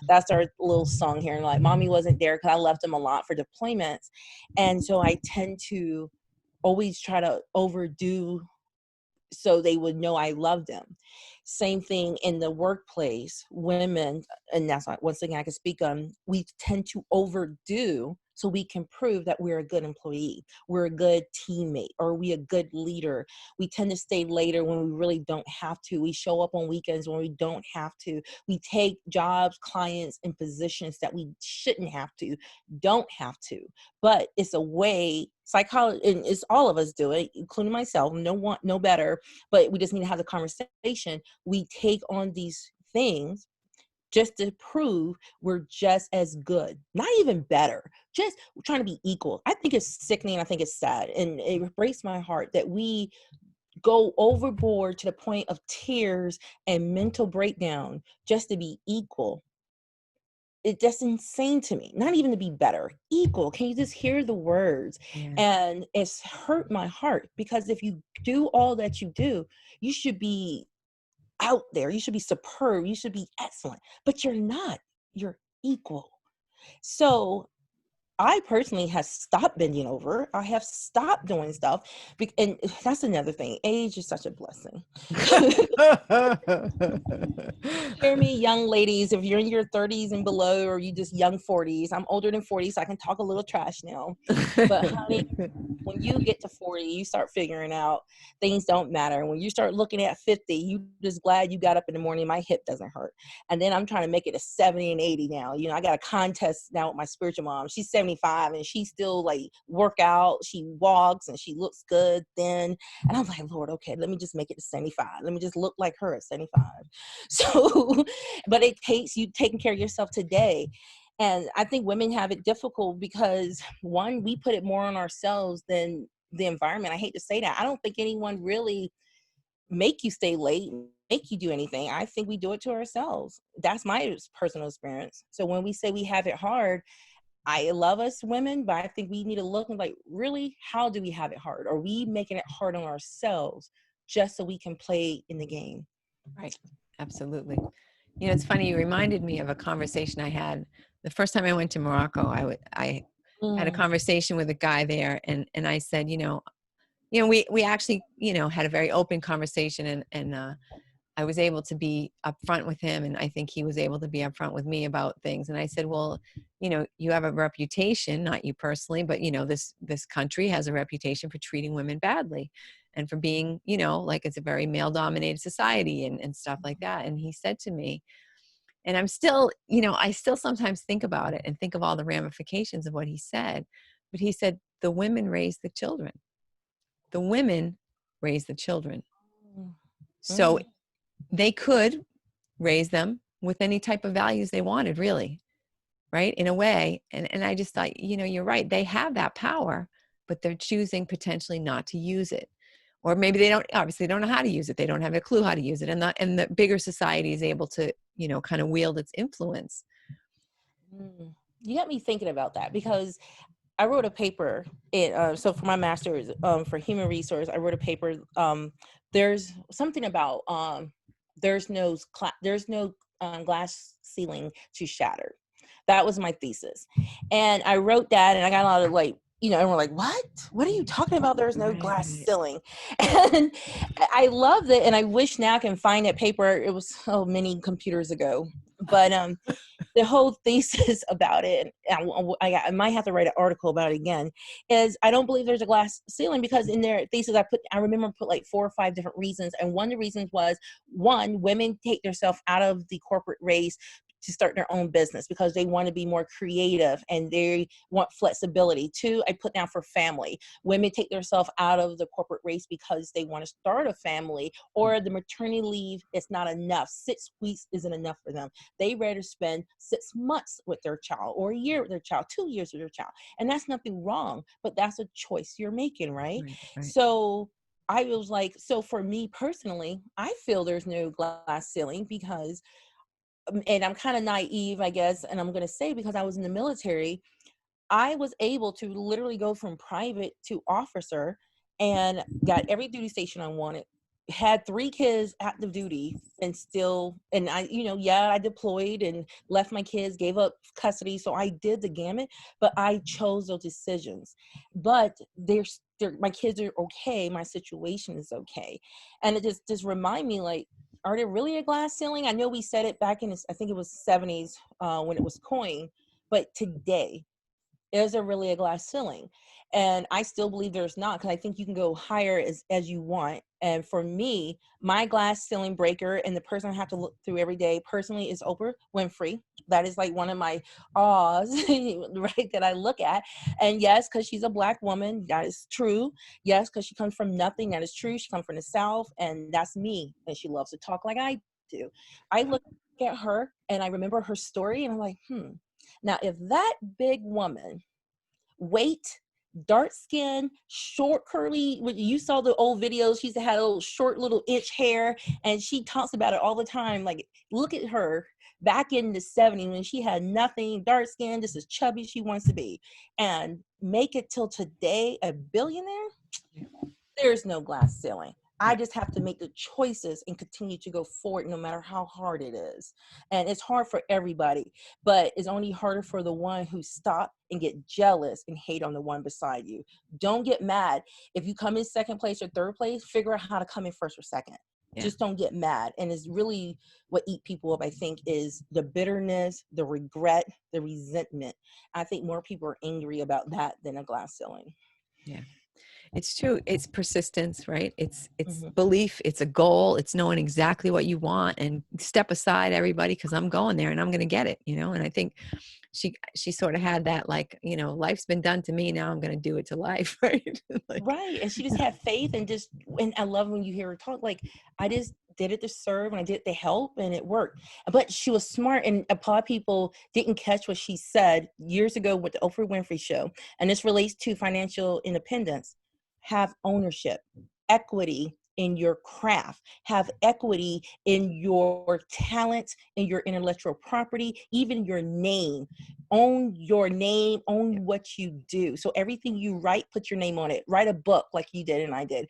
that's our little song here. And like, mommy wasn't there because I left them a lot for deployments. And so I tend to always try to overdo so they would know I love them. Same thing in the workplace. Women, and that's not one thing I can speak on, we tend to overdo so we can prove that we're a good employee, we're a good teammate, or we a good leader. We tend to stay later when we really don't have to. We show up on weekends when we don't have to. We take jobs, clients, and positions that we shouldn't have to, don't have to. But it's a way, psychology, and it's all of us do it, including myself, no better, but we just need to have the conversation. We take on these things just to prove we're just as good, not even better, just trying to be equal. I think it's sickening. I think it's sad. And it breaks my heart that we go overboard to the point of tears and mental breakdown just to be equal. That's insane to me. Not even to be better, equal. Can you just hear the words? yeah. And it's hurt my heart because if you do all that you do, you should be out there. You should be superb. You should be excellent, but you're not. You're equal. So I personally have stopped bending over. I have stopped doing stuff. And that's another thing. Age is such a blessing. Hear me, young ladies, if you're in your 30s and below, or you just young 40s, I'm older than 40, so I can talk a little trash now. But honey, when you get to 40, you start figuring out things don't matter. When you start looking at 50, you just glad you got up in the morning, my hip doesn't hurt. And then I'm trying to make it to 70 and 80 now. I got a contest now with my spiritual mom. She's 75 and she still like work out. She walks and she looks good then. And I'm like, Lord, okay, let me just make it to 75. Let me just look like her at 75. So, but it takes you taking care of yourself today. And I think women have it difficult because one, we put it more on ourselves than the environment. I hate to say that. I don't think anyone really make you stay late, make you do anything. I think we do it to ourselves. That's my personal experience. So when we say we have it hard, I love us women, but I think we need to look and like, really, how do we have it hard? Are we making it hard on ourselves just so we can play in the game? Right. Absolutely. It's funny. You reminded me of a conversation I had the first time I went to Morocco. I had a Mm. conversation with a guy there, and I said, we actually, had a very open conversation, and I was able to be upfront with him, and I think he was able to be upfront with me about things. And I said, well, you have a reputation, not you personally, but this country has a reputation for treating women badly and for being, like it's a very male dominated society and stuff like that. And he said to me, and I'm still, I still sometimes think about it and think of all the ramifications of what he said, but he said, the women raise the children. The women raise the children. So Mm. they could raise them with any type of values they wanted, really, right? In a way. And I just thought, you're right. They have that power, but they're choosing potentially not to use it. Or maybe they obviously don't know how to use it. They don't have a clue how to use it. And the bigger society is able to, kind of wield its influence. Mm. You got me thinking about that because I wrote a paper. So for my master's for human resource, I wrote a paper. There's something about there's no glass ceiling to shatter. That was my thesis, and I wrote that, and I got a lot of and we're like, what? What are you talking about? There's no glass Right. ceiling, and I loved it. And I wish now I can find that paper. It was so many computers ago, but the whole thesis about it, I might have to write an article about it again, is I don't believe there's a glass ceiling because in their thesis I remember put like 4 or 5 different reasons, and one of the reasons was, one, women take themselves out of the corporate race to start their own business because they want to be more creative and they want flexibility. 2, I put down for family. Women take themselves out of the corporate race because they want to start a family, or the maternity leave is not enough. 6 weeks isn't enough for them. They rather spend 6 months with their child, or a year with their child, 2 years with their child. And that's nothing wrong, but that's a choice you're making, right? Right. So I was like, so for me personally, I feel there's no glass ceiling because, and I'm kind of naive, I guess, and I'm going to say because I was in the military, I was able to literally go from private to officer and got every duty station I wanted. Had 3 kids active duty and still, and I, yeah, I deployed and left my kids, gave up custody. So I did the gamut, but I chose those decisions. But my kids are okay. My situation is okay. And it just remind me, like, are there really a glass ceiling? I know we said it back in, I think it was 70s when it was coined, but today, is there really a glass ceiling? And I still believe there's not, because I think you can go higher as you want. And for me, my glass ceiling breaker and the person I have to look through every day personally is Oprah Winfrey. That is like one of my awes, right, that I look at. And yes, because she's a Black woman, that is true. Yes, because she comes from nothing, that is true. She comes from the South, and that's me. And she loves to talk like I do. I look at her and I remember her story, and I'm like, now, if that big woman, weight, dark skin, short curly, when you saw the old videos, she used to have a little short little inch hair, and she talks about it all the time. Like, look at her back in the 70s when she had nothing, dark skin, just as chubby as she wants to be, and make it till today a billionaire. There's no glass ceiling. I just have to make the choices and continue to go forward no matter how hard it is. And it's hard for everybody, but it's only harder for the one who stop and get jealous and hate on the one beside you. Don't get mad. If you come in second place or third place, figure out how to come in first or second. Yeah. Just don't get mad. And it's really what eat people up, I think, is the bitterness, the regret, the resentment. I think more people are angry about that than a glass ceiling. Yeah. It's true. It's persistence, right? It's Mhm. belief. It's a goal. It's knowing exactly what you want and step aside, everybody, because I'm going there and I'm going to get it, And I think she sort of had that, like, life's been done to me. Now I'm going to do it to life, right? Like, Right. And she just had faith and I love when you hear her talk, like, I just did it to serve and I did it to help and it worked. But she was smart, and a lot of people didn't catch what she said years ago with the Oprah Winfrey Show. And this relates to financial independence. Have ownership, equity in your craft, have equity in your talent, in your intellectual property, even your name. Own your name, yeah, own what you do. So everything you write, put your name on it. Write a book like you did and I did.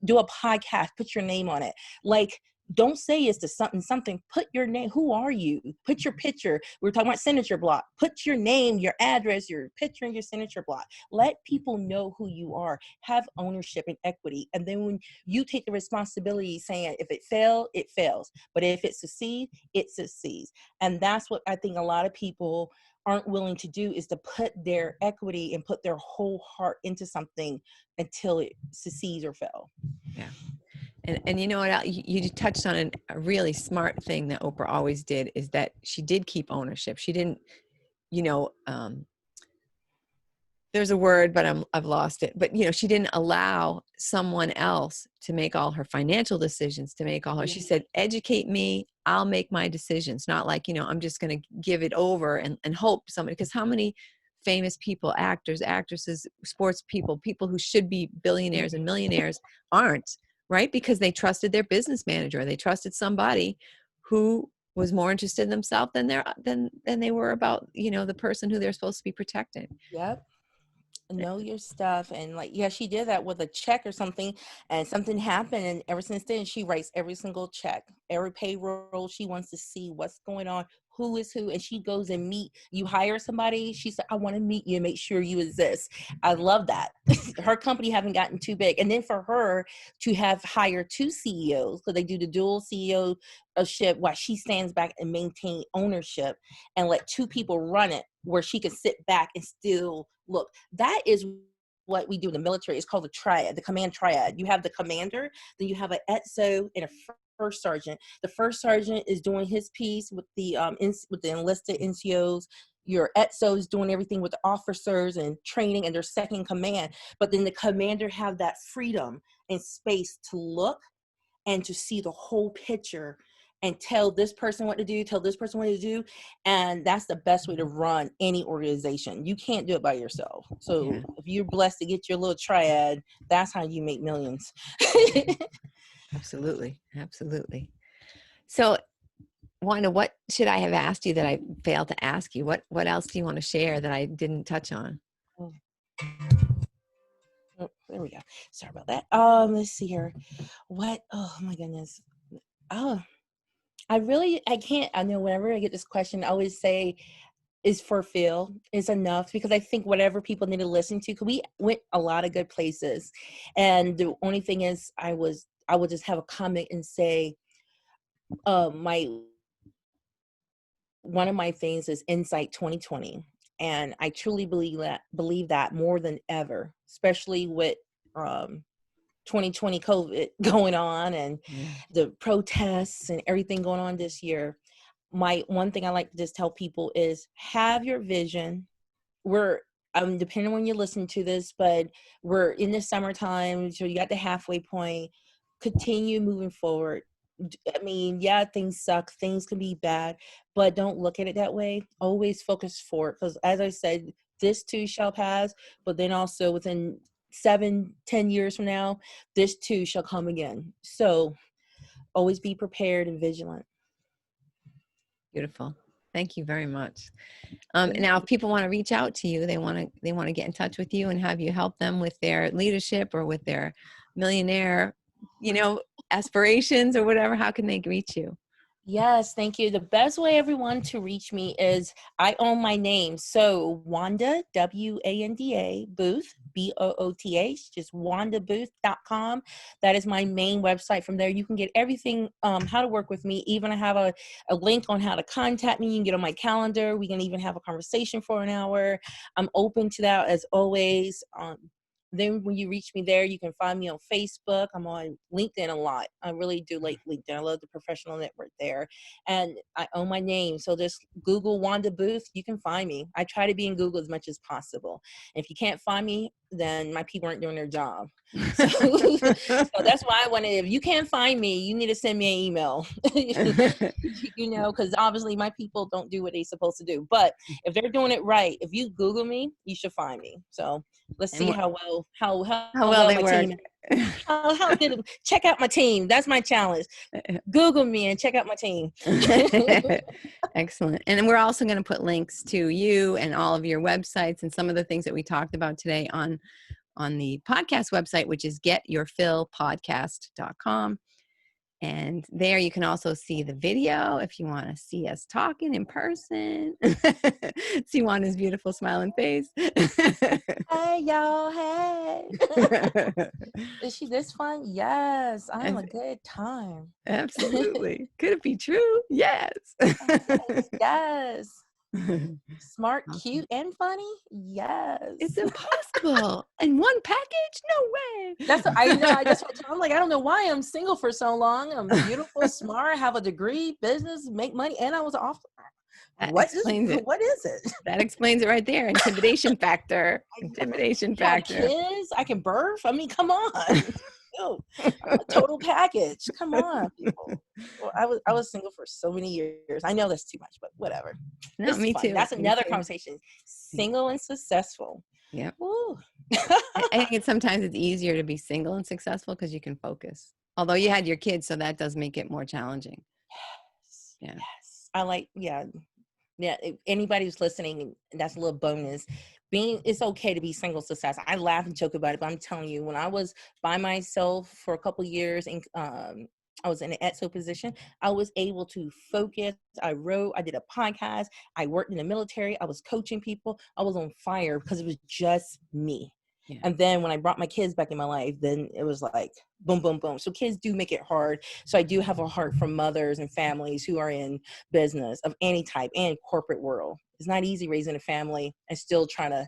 Do a podcast, put your name on it. Like, don't say it's to something. Put your name. Who are you? Put your picture. We were talking about signature block. Put your name, your address, your picture, and your signature block. Let people know who you are. Have ownership and equity. And then when you take the responsibility, saying if it fails, it fails. But if it succeeds, it succeeds. And that's what I think a lot of people aren't willing to do, is to put their equity and put their whole heart into something until it succeeds or fails. yeah. And you know what? You touched on a really smart thing that Oprah always did, is that she did keep ownership. She didn't, you know, there's a word, but I've lost it. But she didn't allow someone else to make all her financial decisions, to make all her. Yeah. She said, "Educate me. I'll make my decisions." Not like, I'm just going to give it over and hope somebody. Because how many famous people, actors, actresses, sports people, people who should be billionaires and millionaires aren't, right? Because they trusted their business manager. They trusted somebody who was more interested in themselves than they were about the person who they're supposed to be protecting. Yep. Know your stuff. And like, yeah, she did that with a check or something, and something happened, and ever since then she writes every single check, every payroll. She wants to see what's going on, who is who, and she goes and meet. You hire somebody, she said, I want to meet you and make sure you exist. I love that. Her company haven't gotten too big, and then for her to have hired 2 CEOs, because they do the dual CEO ship, while she stands back and maintain ownership and let 2 people run it, where she can sit back and still look. That is what we do in the military is called the triad, the command triad. You have the commander, then you have an EXO and a first sergeant. The first sergeant is doing his piece with the with the enlisted NCOs. Your EXO is doing everything with the officers and training and their second in command. But then the commander have that freedom and space to look and to see the whole picture and tell this person what to do, tell this person what to do. And that's the best way to run any organization. You can't do it by yourself. So if you're blessed to get your little triad, that's how you make millions. Absolutely. Absolutely. So Wanda, what should I have asked you that I failed to ask you? What else do you want to share that I didn't touch on? Oh, there we go. Sorry about that. Let's see here. Oh my goodness. Oh, I can't, I know whenever I get this question, I always say is fulfill is enough, because I think whatever people need to listen to, because we went a lot of good places. And the only thing is I would just have a comment and say, one of my things is Insight 2020. And I truly believe that more than ever, especially with 2020 COVID going on and the protests and everything going on this year. My one thing I like to just tell people is have your vision. We're depending on when you listen to this, but we're in the summertime, so you got the halfway point. Continue moving forward. I mean, yeah, things suck, things can be bad, but don't look at it that way. Always focus forward, because as I said, this too shall pass, but then also within 7-10 years from now, this too shall come again. So always be prepared and vigilant. Beautiful. Thank you very much. Now, if people want to reach out to you, they want to get in touch with you and have you help them with their leadership or with their millionaire, aspirations or whatever, how can they reach you? Yes, thank you. The best way, everyone, to reach me is I own my name. So Wanda, Wanda, Booth, Booth, just wandabooth.com. That is my main website. From there, you can get everything, how to work with me. Even I have a link on how to contact me. You can get on my calendar. We can even have a conversation for an hour. I'm open to that as always. Then when you reach me there, you can find me on Facebook. I'm on LinkedIn a lot. I really do like LinkedIn. I love the professional network there. And I own my name. So just Google Wanda Booth. You can find me. I try to be in Google as much as possible. And if you can't find me, then my people aren't doing their job. So, so that's why if you can't find me, you need to send me an email. Because obviously my people don't do what they're supposed to do. But if they're doing it right, if you Google me, you should find me. So let's see how well they my work. team. How good? Check out my team. That's my challenge. Google me and check out my team. Excellent. And then we're also going to put links to you and all of your websites and some of the things that we talked about today on the podcast website, which is getyourfillpodcast.com. And there you can also see the video if you want to see us talking in person. See Wanda's beautiful smiling face. Hey, y'all. Hey. Is she this fun? Yes. I am a good time. Absolutely. Could it be true? Yes. Yes. Smart, cute, and funny? Yes. It's impossible. In one package? No way. I know. I'm like, I don't know why I'm single for so long. I'm beautiful, smart, have a degree, business, make money, and I was off. What is it? That explains it right there. Intimidation factor. Intimidation factor. Kids, I can birth. I mean, come on. Total package. Come on, people. Well, I was single for so many years. I know that's too much, but whatever. No, me too. That's another conversation. Single and successful. Yeah. I think sometimes it's easier to be single and successful because you can focus. Although you had your kids, so that does make it more challenging. Yes. I like, yeah. If anybody who's listening, that's a little bonus. It's okay to be single success. I laugh and joke about it, but I'm telling you, when I was by myself for a couple of years and I was in an EXO position, I was able to focus. I wrote, I did a podcast. I worked in the military. I was coaching people. I was on fire because it was just me. Yeah. And then when I brought my kids back in my life, then it was like boom, boom, boom. So kids do make it hard. So I do have a heart for mothers and families who are in business of any type and corporate world. It's not easy raising a family and still trying to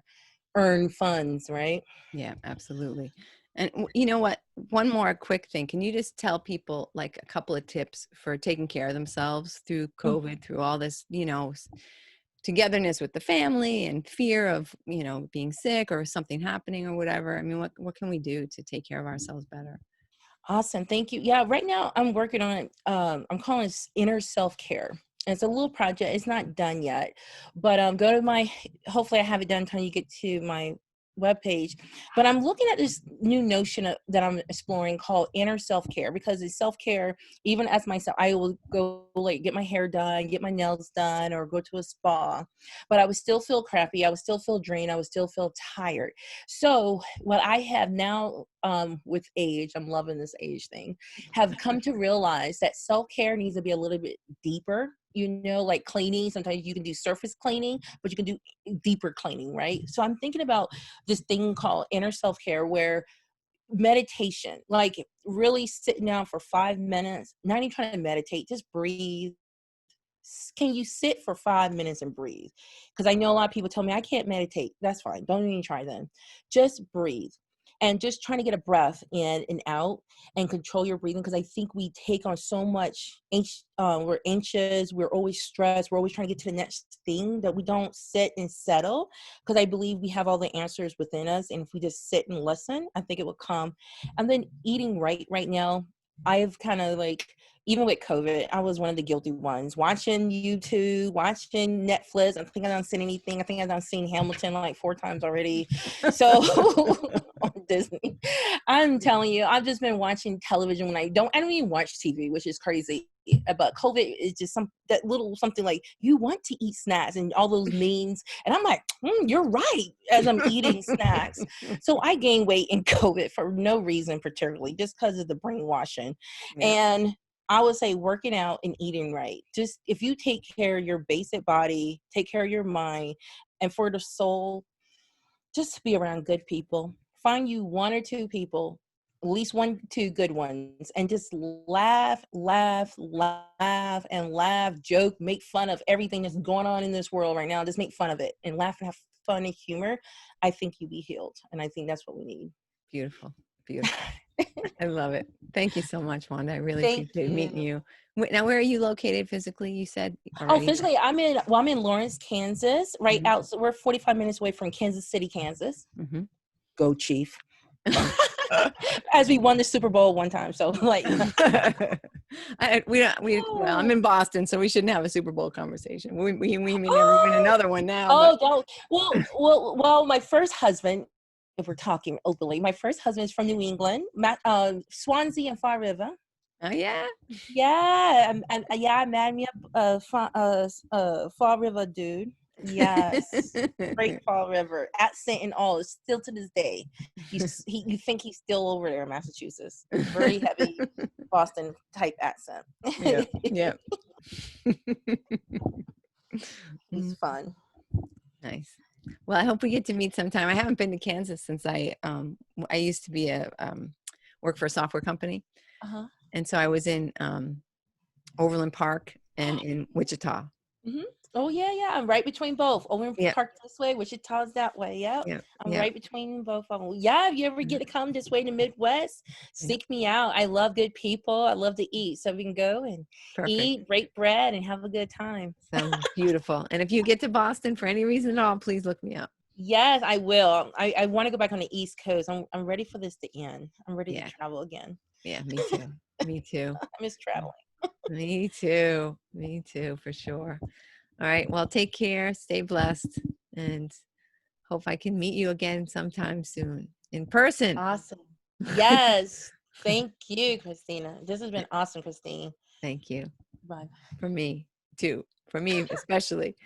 earn funds, right? Yeah, absolutely. And you know what? One more quick thing. Can you just tell people like a couple of tips for taking care of themselves through COVID, through all this, togetherness with the family and fear of, being sick or something happening or whatever? I mean, what can we do to take care of ourselves better? Awesome. Thank you. Yeah, right now I'm working on I'm calling it inner self-care. It's a little project. It's not done yet. But go to my hopefully I have it done until you get to my webpage. But I'm looking at this new notion that I'm exploring called inner self-care, because it's self-care. Even as myself, I will go like get my hair done, get my nails done, or go to a spa, but I would still feel crappy. I would still feel drained. I would still feel tired. So what I have now, with age, I'm loving this age thing, have come to realize that self-care needs to be a little bit deeper. Like cleaning, sometimes you can do surface cleaning, but you can do deeper cleaning, right? So I'm thinking about this thing called inner self-care, where meditation, like really sitting down for 5 minutes, not even trying to meditate, just breathe. Can you sit for 5 minutes and breathe? Because I know a lot of people tell me I can't meditate. That's fine. Don't even try then. Just breathe. And just trying to get a breath in and out and control your breathing. Because I think we take on so much, we're anxious, we're always stressed, we're always trying to get to the next thing, that we don't sit and settle. Because I believe we have all the answers within us. And if we just sit and listen, I think it will come. And then eating right now, I've kind of like, even with COVID, I was one of the guilty ones. Watching YouTube, watching Netflix. I think I don't seen anything. I think I done seen Hamilton like 4 times already. So on Disney. I'm telling you, I've just been watching television when I don't even watch TV, which is crazy. But COVID is just that little something like you want to eat snacks and all those memes. And I'm like, you're right, as I'm eating snacks. So I gained weight in COVID for no reason particularly, just because of the brainwashing. Yeah. And I would say working out and eating right. Just if you take care of your basic body, take care of your mind, and for the soul, just be around good people. Find you 1 or 2 people, at least 1, 2 good ones, and just laugh, laugh, laugh, and laugh, joke, make fun of everything that's going on in this world right now. Just make fun of it and laugh and have fun and humor. I think you'll be healed. And I think that's what we need. Beautiful. Beautiful. I love it. Thank you so much, Wanda. I really Thank appreciate meeting you. you. Now, where are you located physically? You said Oh, already. physically, I'm in Lawrence, Kansas, right Mhm. out. So we're 45 minutes away from Kansas City, Kansas. Mhm. Go Chief. As we won the Super Bowl one time. So like, Well, I'm in Boston, so we shouldn't have a Super Bowl conversation. We may never win another one now, but don't. Well, my first husband, if we're talking openly, my first husband is from New England, Swansea and Fall River. oh yeah. Yeah, yeah, I married me a Fall River dude. Yes, great Fall River accent and all. Is still to this day. You think he's still over there in Massachusetts? Very heavy Boston type accent. Yeah. Yeah. He's Mm, fun. nice. Well, I hope we get to meet sometime. I haven't been to Kansas since I used to be work for a software company. Uh-huh. And so I was in Overland Park and in Wichita. Hmm. Oh yeah. I'm right between both. Overland Yeah. Park this way, Wichita's that way. Yep. Yeah. I'm Yeah. right between both of them. Yeah, if you ever get to come this way in the Midwest, Yeah. seek me out. I love good people. I love to eat. So we can go and Perfect. eat, break bread, and have a good time. Sounds beautiful. And if you get to Boston for any reason at all, please look me up. Yes, I will. I want to go back on the East Coast. I'm ready for this to end. I'm ready to Yeah. travel again. Yeah. Me too. Me too. I miss traveling. Me too. Me too, for sure. All right. Well, take care. Stay blessed. And hope I can meet you again sometime soon in person. Awesome. Yes. Thank you, Christina. This has been awesome, Christine. Thank you. Bye. For me too. For me especially.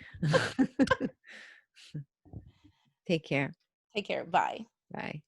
Take care. Take care. Bye. Bye.